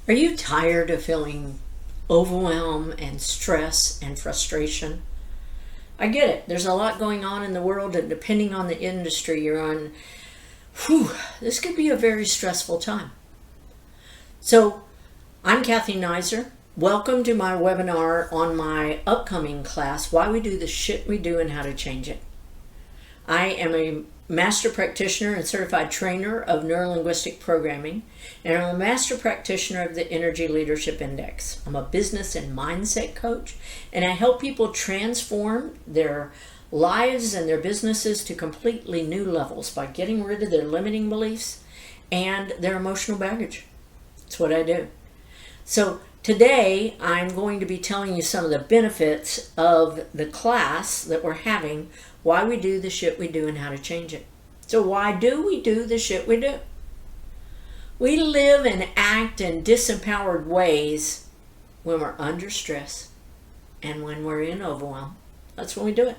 Are you tired of feeling overwhelm and stress and frustration? I get it. There's a lot going on in the world, and depending on the industry you're on, this could be a very stressful time. So, I'm Cathy Naiser. Welcome to my webinar on my upcoming class, Why We Do the Shit We Do and How to Change It. I am a Master Practitioner and Certified Trainer of Neuro-Linguistic Programming, and I'm a Master Practitioner of the Energy Leadership Index. I'm a business and mindset coach, and I help people transform their lives and their businesses to completely new levels by getting rid of their limiting beliefs and their emotional baggage. That's what I do. So today I'm going to be telling you some of the benefits of the class that we're having, Why We Do the Shit We Do and How to Change It. So why do we do the shit we do? We live and act in disempowered ways when we're under stress and when we're in overwhelm. That's when we do it.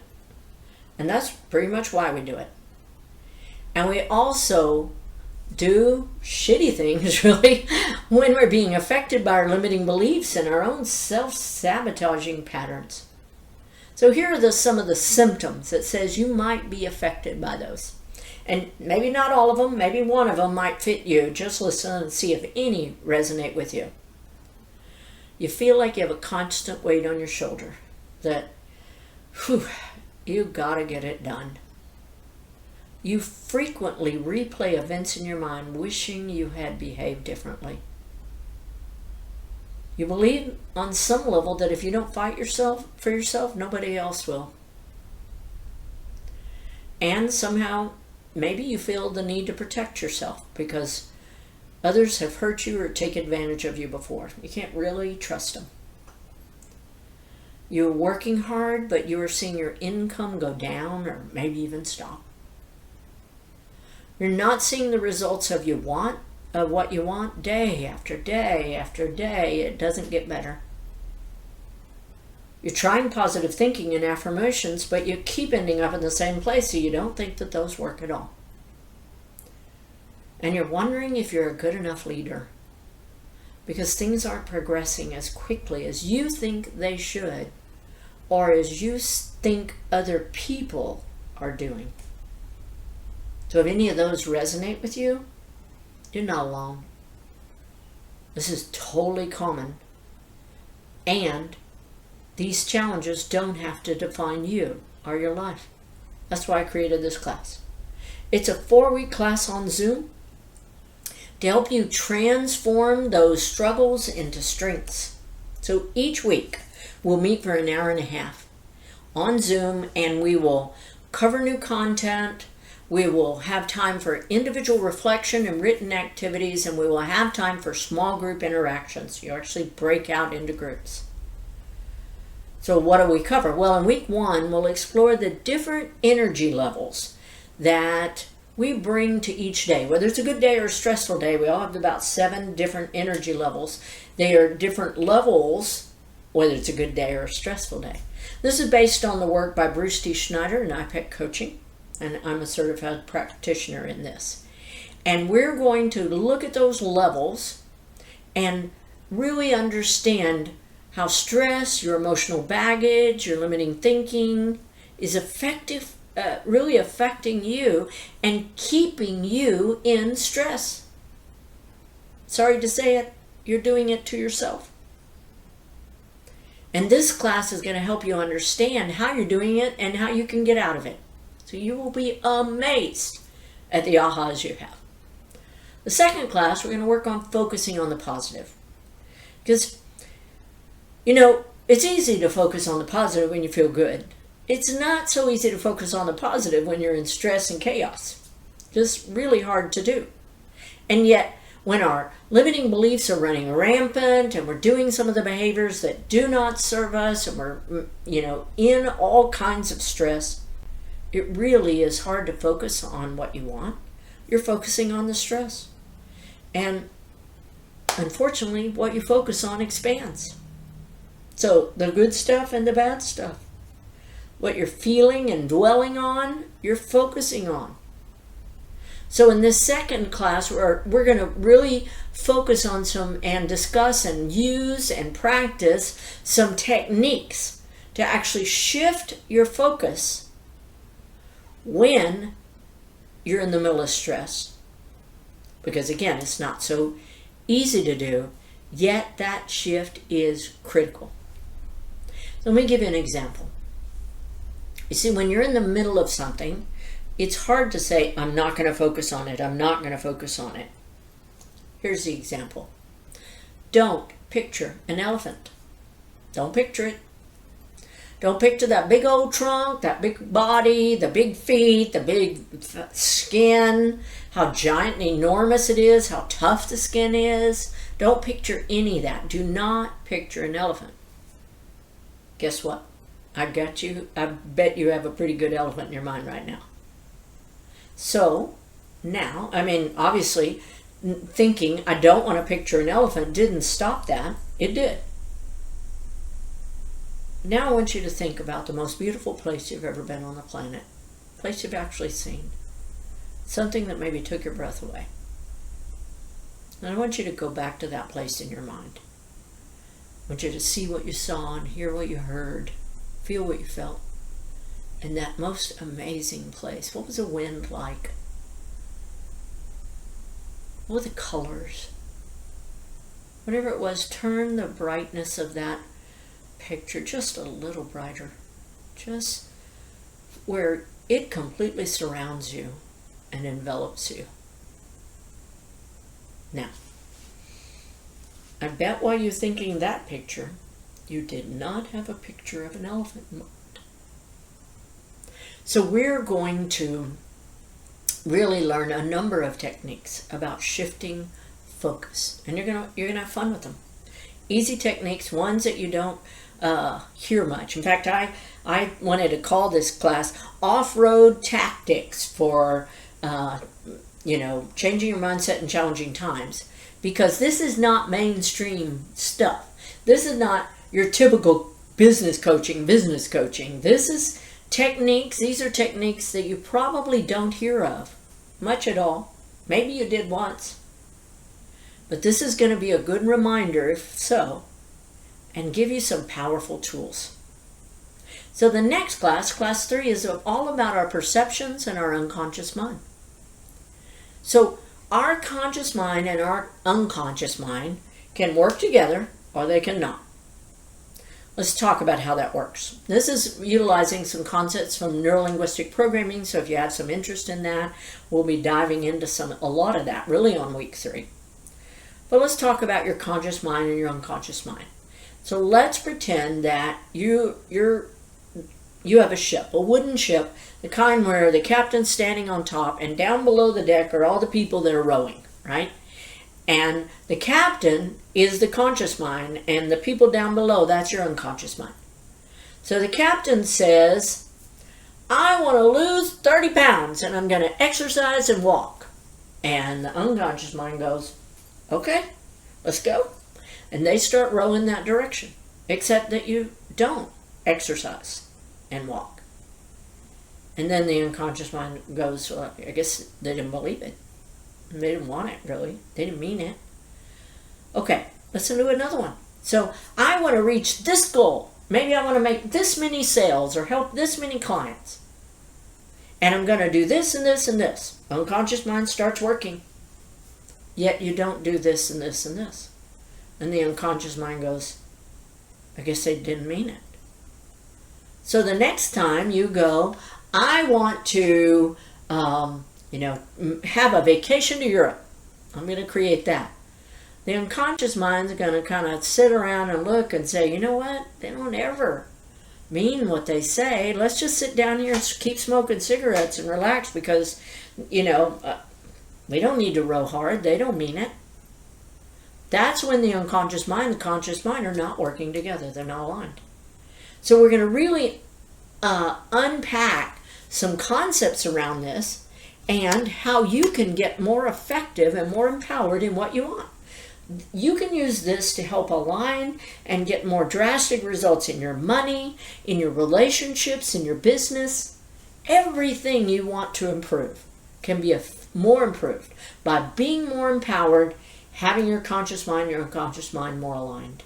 And that's pretty much why we do it. And we also do shitty things, really, when we're being affected by our limiting beliefs and our own self-sabotaging patterns. So here are some of the symptoms that says you might be affected by those. And maybe not all of them, maybe one of them might fit you. Just listen and see if any resonate with you. You feel like you have a constant weight on your shoulder that, you gotta get it done. You frequently replay events in your mind wishing you had behaved differently. You believe on some level that if you don't fight for yourself, nobody else will. And somehow, maybe you feel the need to protect yourself because others have hurt you or taken advantage of you before. You can't really trust them. You're working hard, but you are seeing your income go down or maybe even stop. You're not seeing the results of what you want day after day after day. It doesn't get better. You're trying positive thinking and affirmations, but you keep ending up in the same place, so you don't think that those work at all. And you're wondering if you're a good enough leader because things aren't progressing as quickly as you think they should or as you think other people are doing. So if any of those resonate with you, you're not alone. This is totally common. And these challenges don't have to define you or your life. That's why I created this class. It's a 4-week class on Zoom to help you transform those struggles into strengths. So each week we'll meet for an hour and a half on Zoom, and we will cover new content. We will have time for individual reflection and written activities, and we will have time for small group interactions. You actually break out into groups. So what do we cover? Well, in week 1, we'll explore the different energy levels that we bring to each day. Whether it's a good day or a stressful day, we all have about 7 different energy levels. They are different levels, whether it's a good day or a stressful day. This is based on the work by Bruce T. Schneider in IPEC Coaching, and I'm a certified practitioner in this. And we're going to look at those levels and really understand how stress, your emotional baggage, your limiting thinking is really affecting you and keeping you in stress. Sorry to say it, you're doing it to yourself. And this class is going to help you understand how you're doing it and how you can get out of it. So you will be amazed at the ahas you have. The second class, we're going to work on focusing on the positive. Because it's easy to focus on the positive when you feel good. It's not so easy to focus on the positive when you're in stress and chaos. Just really hard to do. And yet, when our limiting beliefs are running rampant and we're doing some of the behaviors that do not serve us and we're, in all kinds of stress, it really is hard to focus on what you want. You're focusing on the stress. And unfortunately, what you focus on expands. So the good stuff and the bad stuff. What you're feeling and dwelling on, you're focusing on. So in this second class, we're going to really focus on some and discuss and use and practice some techniques to actually shift your focus when you're in the middle of stress. Because again, it's not so easy to do, yet that shift is critical. So let me give you an example. You see, when you're in the middle of something, it's hard to say, I'm not going to focus on it. I'm not going to focus on it. Here's the example. Don't picture an elephant. Don't picture it. Don't picture that big old trunk, that big body, the big feet, the big skin, how giant and enormous it is, how tough the skin is. Don't picture any of that. Do not picture an elephant. Guess what? I bet you have a pretty good elephant in your mind right now. So now, obviously, thinking I don't want to picture an elephant didn't stop that. It did. Now I want you to think about the most beautiful place you've ever been on the planet. Place you've actually seen. Something that maybe took your breath away. And I want you to go back to that place in your mind. I want you to see what you saw and hear what you heard. Feel what you felt. In that most amazing place. What was the wind like? What were the colors? Whatever it was, turn the brightness of that picture just a little brighter. Just where it completely surrounds you and envelops you. Now, I bet while you're thinking that picture, you did not have a picture of an elephant in mind. So we're going to really learn a number of techniques about shifting focus, and you're gonna have fun with them. Easy techniques, ones that you don't hear much. In fact, I wanted to call this class off-road tactics for changing your mindset in challenging times, because this is not mainstream stuff. This is not your typical business coaching. This is techniques. These are techniques that you probably don't hear of much at all. Maybe you did once. But this is going to be a good reminder, if so, and give you some powerful tools. So the next class, class 3, is all about our perceptions and our unconscious mind. So our conscious mind and our unconscious mind can work together or they cannot. Let's talk about how that works. This is utilizing some concepts from Neuro-Linguistic programming, so if you have some interest in that, we'll be diving into a lot of that really on week 3. But let's talk about your conscious mind and your unconscious mind. So let's pretend that you have a ship, a wooden ship, the kind where the captain's standing on top and down below the deck are all the people that are rowing, right? And the captain is the conscious mind, and the people down below, that's your unconscious mind. So the captain says, I want to lose 30 pounds, and I'm going to exercise and walk. And the unconscious mind goes, okay, let's go. And they start rowing that direction, except that you don't exercise and walk. And then the unconscious mind goes, well, I guess they didn't believe it. They didn't want it, really. They didn't mean it. Okay, let's do another one. So I want to reach this goal. Maybe I want to make this many sales or help this many clients. And I'm going to do this and this and this. Unconscious mind starts working. Yet you don't do this and this and this. And the unconscious mind goes, I guess they didn't mean it. So the next time you go, I want to have a vacation to Europe. I'm going to create that. The unconscious mind's going to kind of sit around and look and say, you know what? They don't ever mean what they say. Let's just sit down here and keep smoking cigarettes and relax because, we don't need to row hard. They don't mean it. That's when the unconscious mind and the conscious mind are not working together. They're not aligned. So we're going to really unpack some concepts around this and how you can get more effective and more empowered in what you want. You can use this to help align and get more drastic results in your money, in your relationships, in your business. Everything you want to improve can be more improved by being more empowered, having your conscious mind, your unconscious mind more aligned.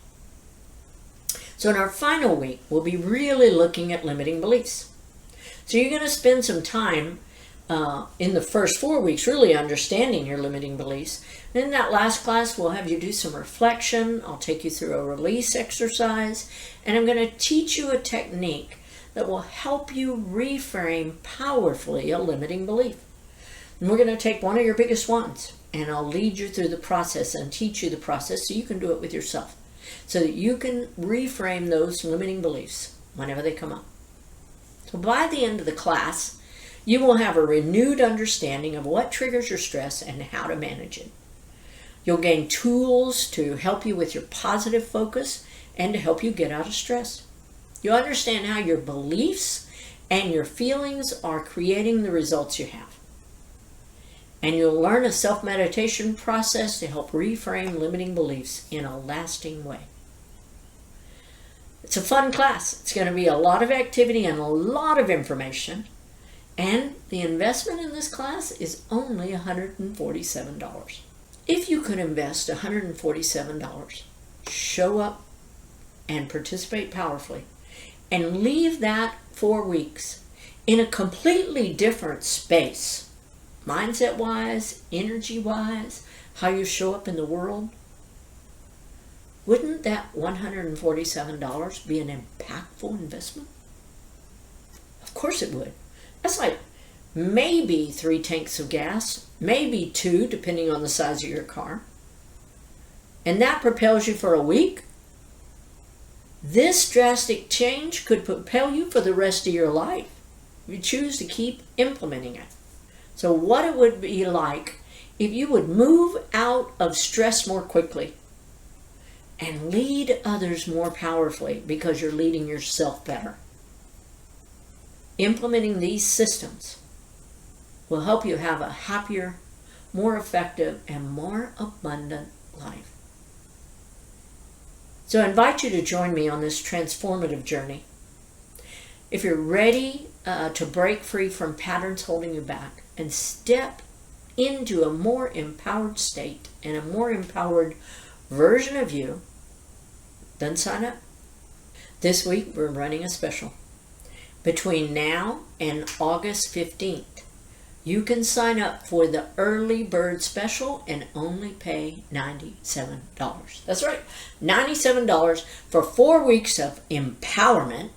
So in our final week, we'll be really looking at limiting beliefs. So you're going to spend some time in the first 4 weeks really understanding your limiting beliefs. And in that last class, we'll have you do some reflection. I'll take you through a release exercise. And I'm going to teach you a technique that will help you reframe powerfully a limiting belief. And we're going to take one of your biggest ones, and I'll lead you through the process and teach you the process so you can do it with yourself, so that you can reframe those limiting beliefs whenever they come up. So by the end of the class, you will have a renewed understanding of what triggers your stress and how to manage it. You'll gain tools to help you with your positive focus and to help you get out of stress. You'll understand how your beliefs and your feelings are creating the results you have. And you'll learn a self-meditation process to help reframe limiting beliefs in a lasting way. It's a fun class. It's going to be a lot of activity and a lot of information. And the investment in this class is only $147. If you could invest $147, show up and participate powerfully, and leave that 4 weeks in a completely different space, mindset-wise, energy-wise, how you show up in the world, wouldn't that $147 be an impactful investment? Of course it would. That's like maybe 3 tanks of gas, maybe 2, depending on the size of your car. And that propels you for a week. This drastic change could propel you for the rest of your life if you choose to keep implementing it. So what it would be like if you would move out of stress more quickly and lead others more powerfully because you're leading yourself better. Implementing these systems will help you have a happier, more effective, and more abundant life. So I invite you to join me on this transformative journey. If you're ready to break free from patterns holding you back and step into a more empowered state and a more empowered version of you, then sign up. This week we're running a special. Between now and August 15th, you can sign up for the early bird special and only pay $97. That's right, $97 for 4 weeks of empowerment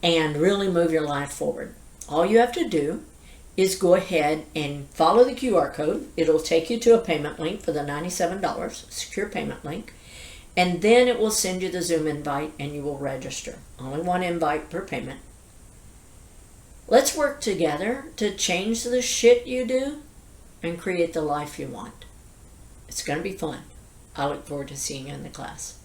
and really move your life forward. All you have to do is go ahead and follow the QR code. It'll take you to a payment link for the $97, secure payment link, and then it will send you the Zoom invite and you will register. Only 1 invite per payment. Let's work together to change the shit you do and create the life you want. It's going to be fun. I look forward to seeing you in the class.